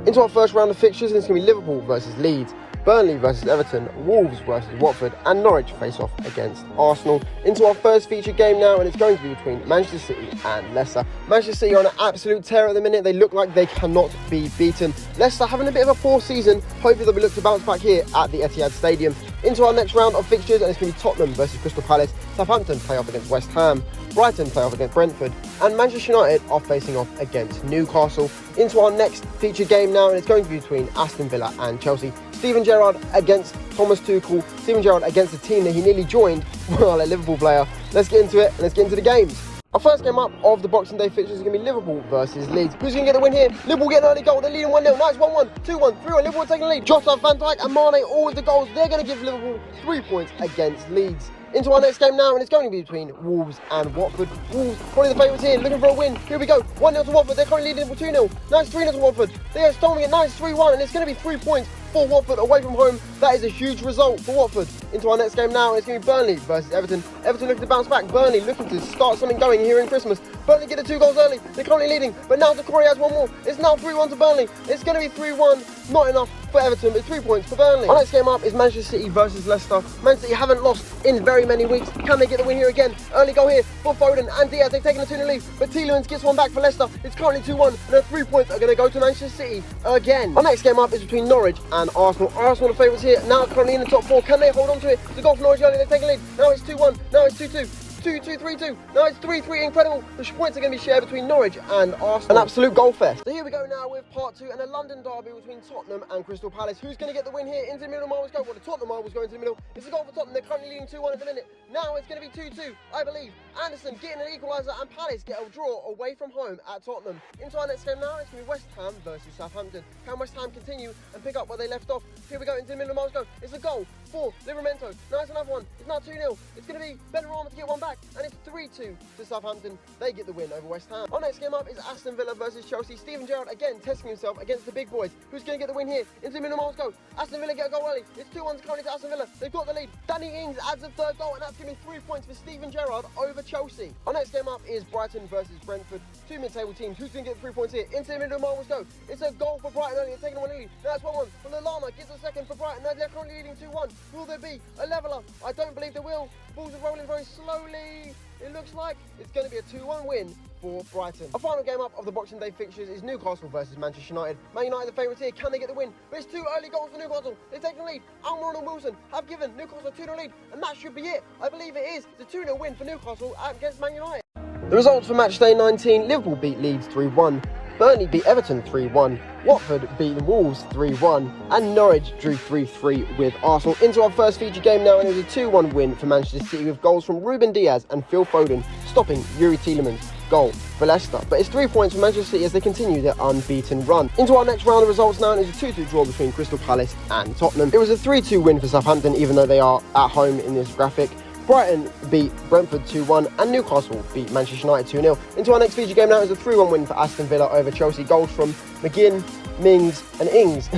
Into our first round of fixtures, and it's going to be Liverpool versus Leeds, Burnley versus Everton, Wolves versus Watford, and Norwich face off against Arsenal. Into our first featured game now, and it's going to be between Manchester City and Leicester. Manchester City are on an absolute tear at the minute. They look like they cannot be beaten. Leicester having a bit of a poor season. Hopefully they'll be looking to bounce back here at the Etihad Stadium. Into our next round of fixtures, and it's going to be Tottenham versus Crystal Palace, Southampton play off against West Ham, Brighton play off against Brentford, and Manchester United are facing off against Newcastle. Into our next featured game now, and it's going to be between Aston Villa and Chelsea. Steven Gerrard against Thomas Tuchel. Steven Gerrard against a team that he nearly joined while a Liverpool player. Let's get into it, and let's get into the games. Our first game up of the Boxing Day fixtures is going to be Liverpool versus Leeds. Who's going to get the win here? Liverpool get an early goal. They're leading 1-0. Now it's 1-1, 2-1, 3-1. Liverpool taking the lead. Jota, Van Dijk and Mane all with the goals. They're going to give Liverpool 3 points against Leeds. Into our next game now, and it's going to be between Wolves and Watford. Wolves, probably the favourites here, looking for a win. Here we go. 1-0 to Watford. They're currently leading for 2-0. Now it's 3-0 to Watford. They are storming it. Now it's 3-1, and it's going to be 3 points for Watford away from home. That is a huge result for Watford. Into our next game now, and it's going to be Burnley versus Everton. Everton looking to bounce back. Burnley looking to start something going here in Christmas. Burnley get the 2 goals early. They're currently leading, but now Decore has 1 more. It's now 3-1 to Burnley. It's going to be 3-1. Not enough for Everton, but 3 points for Burnley. Our next game up is Manchester City versus Leicester. Man City haven't lost in very many weeks. Can they get the win here again? Early goal here for Foden and Diaz. They've taken a 2-0 lead, but Tielemans gets one back for Leicester. It's currently 2-1, and the 3 points are going to go to Manchester City again. Our next game up is between Norwich and Arsenal. Arsenal are favourites here, now currently in the top 4. Can they hold on to it? The goal for Norwich early, they've taken a lead. Now it's 2-1, now it's 2-2. 2-2, 3-2. Now it's 3-3. Incredible. The points are going to be shared between Norwich and Arsenal. An absolute goal fest. So here we go now with part 2 and a London derby between Tottenham and Crystal Palace. Who's going to get the win here? Into the middle, Marvel's go. Well, the Tottenham Marvel's going to the middle. It's a goal for Tottenham. They're currently leading 2-1 at the minute. Now it's going to be 2-2, I believe. Anderson getting an equaliser, and Palace get a draw away from home at Tottenham. Into our next game now, it's going to be West Ham versus Southampton. Can West Ham continue and pick up where they left off? Here we go, into the middle of Marvel's go. It's a goal for Livramento. Now it's another one. It's now 2-0. It's going to be Benrahma to get one back, and it's 3-2 to Southampton. They get the win over West Ham. Our next game up is Aston Villa versus Chelsea. Steven Gerrard again testing himself against the big boys. Who's going to get the win here? Into the middle, Miles go. Aston Villa get a goal early. It's 2-1 currently to Aston Villa. They've got the lead. Danny Ings adds a 3rd goal, and that's giving 3 points for Steven Gerrard over Chelsea. Our next game up is Brighton versus Brentford. 2 mid-table teams. Who's going to get the 3 points here? Into the middle, Miles go. It's a goal for Brighton early. They're taking a 1 lead. Now it's 1-1. From Lallana gets a 2nd for Brighton. Now they're currently leading 2-1. Will there be a leveller? I don't believe there will. Balls are rolling very slowly. It looks like it's going to be a 2-1 win for Brighton. Our final game up of the Boxing Day fixtures is Newcastle versus Manchester United. Man United the favourites here. Can they get the win? But it's 2 early goals for Newcastle. They've taken the lead. Almiron and Wilson have given Newcastle a 2-0 lead, and that should be it. I believe it is. It's a 2-0 win for Newcastle against Man United. The results for Matchday 19, Liverpool beat Leeds 3-1. Burnley beat Everton 3-1, Watford beat Wolves 3-1, and Norwich drew 3-3 with Arsenal. Into our first feature game now, and it was a 2-1 win for Manchester City with goals from Ruben Diaz and Phil Foden, stopping Yuri Tielemans' goal for Leicester. But it's 3 points for Manchester City as they continue their unbeaten run. Into our next round of results now, and it's a 2-2 draw between Crystal Palace and Tottenham. It was a 3-2 win for Southampton, even though they are at home in this graphic. Brighton beat Brentford 2-1, and Newcastle beat Manchester United 2-0. Into our next feature game now is a 3-1 win for Aston Villa over Chelsea. Goals from McGinn, Mings and Ings,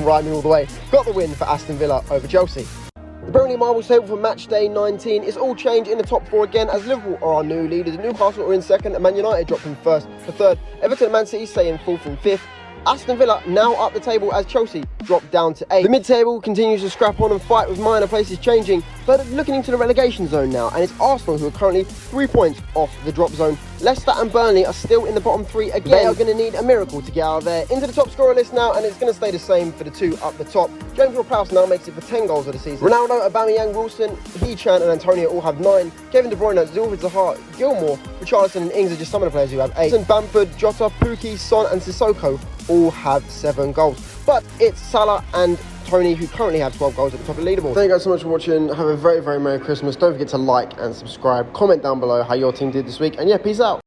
rhyming all the way, got the win for Aston Villa over Chelsea. The Premier Marbles table for Matchday 19 is all changed in the top 4 again, as Liverpool are our new leaders, Newcastle are in 2nd, and Man United drop from 1st to 3rd. Everton and Man City stay in 4th and 5th. Aston Villa now up the table as Chelsea drop down to 8th. The mid-table continues to scrap on and fight with minor places changing, but looking into the relegation zone now, and it's Arsenal who are currently 3 points off the drop zone. Leicester and Burnley are still in the bottom 3 again. They are going to need a miracle to get out of there. Into the top scorer list now, and it's going to stay the same for the 2 up the top. James Ward-Prowse now makes it for 10 goals of the season. Ronaldo, Aubameyang, Wilson, Hechan and Antonio all have 9. Kevin De Bruyne, Zulfid Zaha, Gilmore, Richarlison and Ings are just some of the players who have 8. Bamford, Jota, Pukki, Son and Sissoko all have 7 goals. But it's Salah and Tony who currently have 12 goals at the top of the leaderboard. Thank you guys so much for watching. Have a very, very Merry Christmas. Don't forget to like and subscribe. Comment down below how your team did this week. And yeah, peace out.